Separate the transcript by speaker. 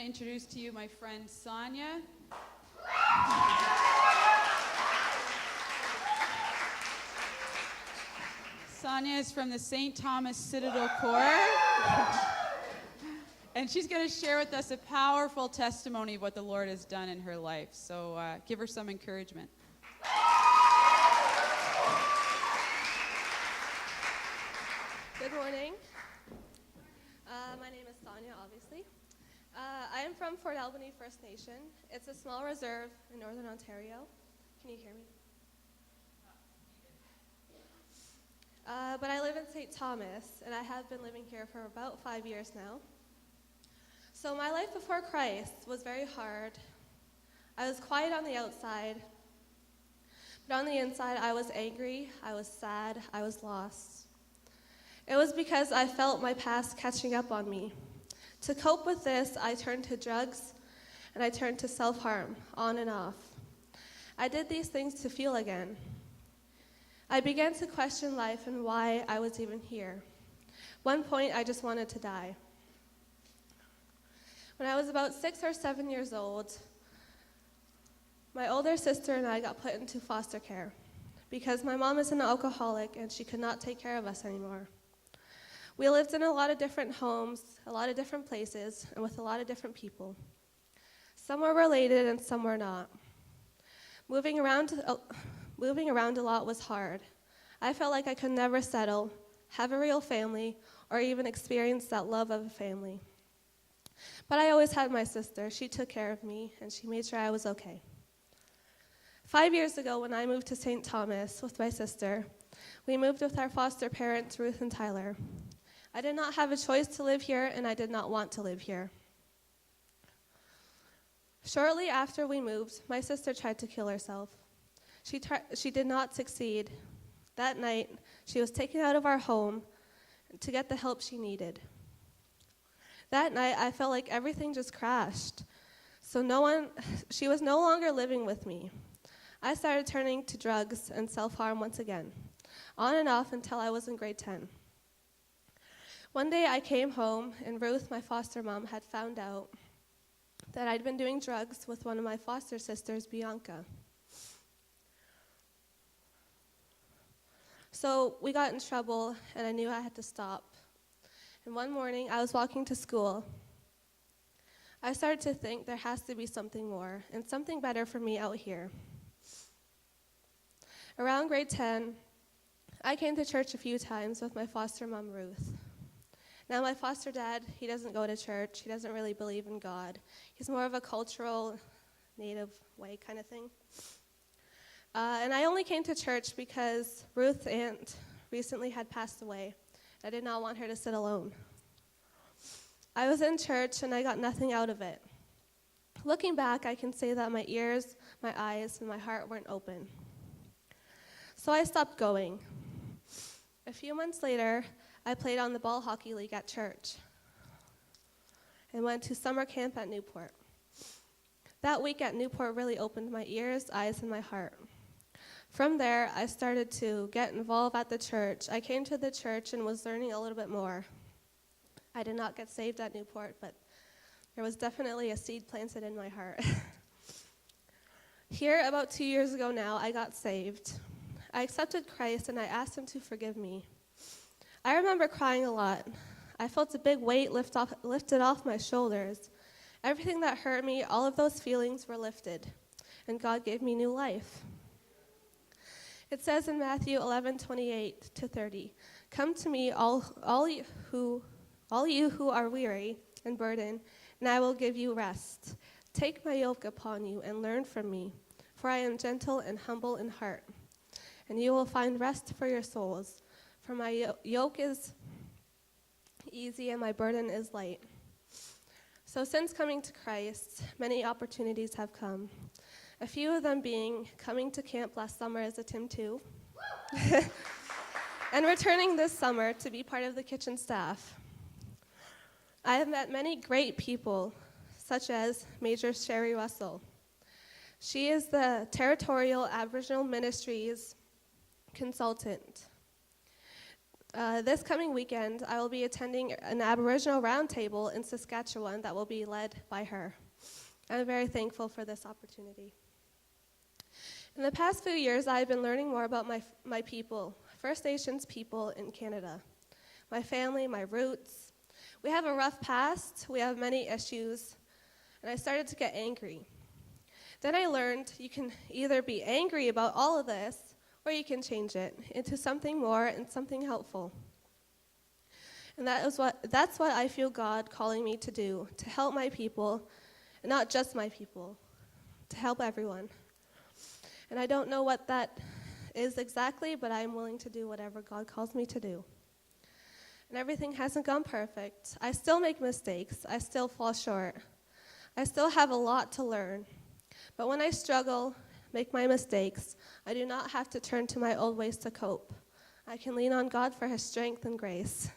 Speaker 1: introduce to you my friend Sonya. Sonya is from the St. Thomas Citadel Corps. And she's going to share with us a powerful testimony of what the Lord has done in her life. So give her some encouragement.
Speaker 2: Good morning. My name is Sonya, obviously. I am from Fort Albany First Nation. It's a small reserve in Northern Ontario. Can you hear me? But I live in St. Thomas, and I have been living here for about 5 years now. So my life before Christ was very hard. I was quiet on the outside, but on the inside I was angry, I was sad, I was lost. It was because I felt my past catching up on me. To cope with this, I turned to drugs and I turned to self-harm, on and off. I did these things to feel again. I began to question life and why I was even here. One point, I just wanted to die. When I was about 6 or 7 years old, my older sister and I got put into foster care because my mom is an alcoholic and she could not take care of us anymore. We lived in a lot of different homes, a lot of different places, and with a lot of different people. Some were related and some were not. Moving around a lot was hard. I felt like I could never settle, have a real family, or even experience that love of a family. But I always had my sister. She took care of me, and she made sure I was okay. 5 years ago, when I moved to St. Thomas with my sister, we moved with our foster parents, Ruth and Tyler. I did not have a choice to live here, and I did not want to live here. Shortly after we moved, my sister tried to kill herself. She did not succeed. That night, she was taken out of our home to get the help she needed. That night, I felt like everything just crashed. She was no longer living with me. I started turning to drugs and self-harm once again, on and off until I was in grade 10. One day I came home, and Ruth, my foster mom, had found out that I'd been doing drugs with one of my foster sisters, Bianca. So we got in trouble, and I knew I had to stop. And one morning, I was walking to school. I started to think there has to be something more and something better for me out here. Around grade 10, I came to church a few times with my foster mom, Ruth. Now, my foster dad, he doesn't go to church. He doesn't really believe in God. He's more of a cultural, native way kind of thing. And I only came to church because Ruth's aunt recently had passed away. I did not want her to sit alone. I was in church, and I got nothing out of it. Looking back, I can say that my ears, my eyes, and my heart weren't open. So I stopped going. A few months later, I played on the ball hockey league at church and went to summer camp at Newport. That week at Newport really opened my ears, eyes, and my heart. From there, I started to get involved at the church. I came to the church and was learning a little bit more. I did not get saved at Newport, but there was definitely a seed planted in my heart. Here, about 2 years ago now, I got saved. I accepted Christ, and I asked him to forgive me. I remember crying a lot. I felt a big weight lifted off my shoulders. Everything that hurt me, all of those feelings were lifted, and God gave me new life. It says in Matthew 11:28-30, "Come to me, all you who are weary and burdened, and I will give you rest. Take my yoke upon you and learn from me, for I am gentle and humble in heart, and you will find rest for your souls. For my yoke is easy and my burden is light." So since coming to Christ, many opportunities have come. A few of them being coming to camp last summer as a Tim 2, and returning this summer to be part of the kitchen staff. I have met many great people, such as Major Sherry Russell. She is the Territorial Aboriginal Ministries consultant. This coming weekend, I will be attending an Aboriginal roundtable in Saskatchewan that will be led by her. I'm very thankful for this opportunity. In the past few years, I've been learning more about my people, First Nations people in Canada, my family, my roots. We have a rough past, we have many issues, and I started to get angry. Then I learned you can either be angry about all of this, or you can change it into something more and something helpful. And that's what I feel God calling me to do, to help my people, and not just my people, to help everyone. And I don't know what that is exactly, but I'm willing to do whatever God calls me to do. And everything hasn't gone perfect. I still make mistakes. I still fall short. I still have a lot to learn. But when I struggle, make my mistakes, I do not have to turn to my old ways to cope. I can lean on God for his strength and grace.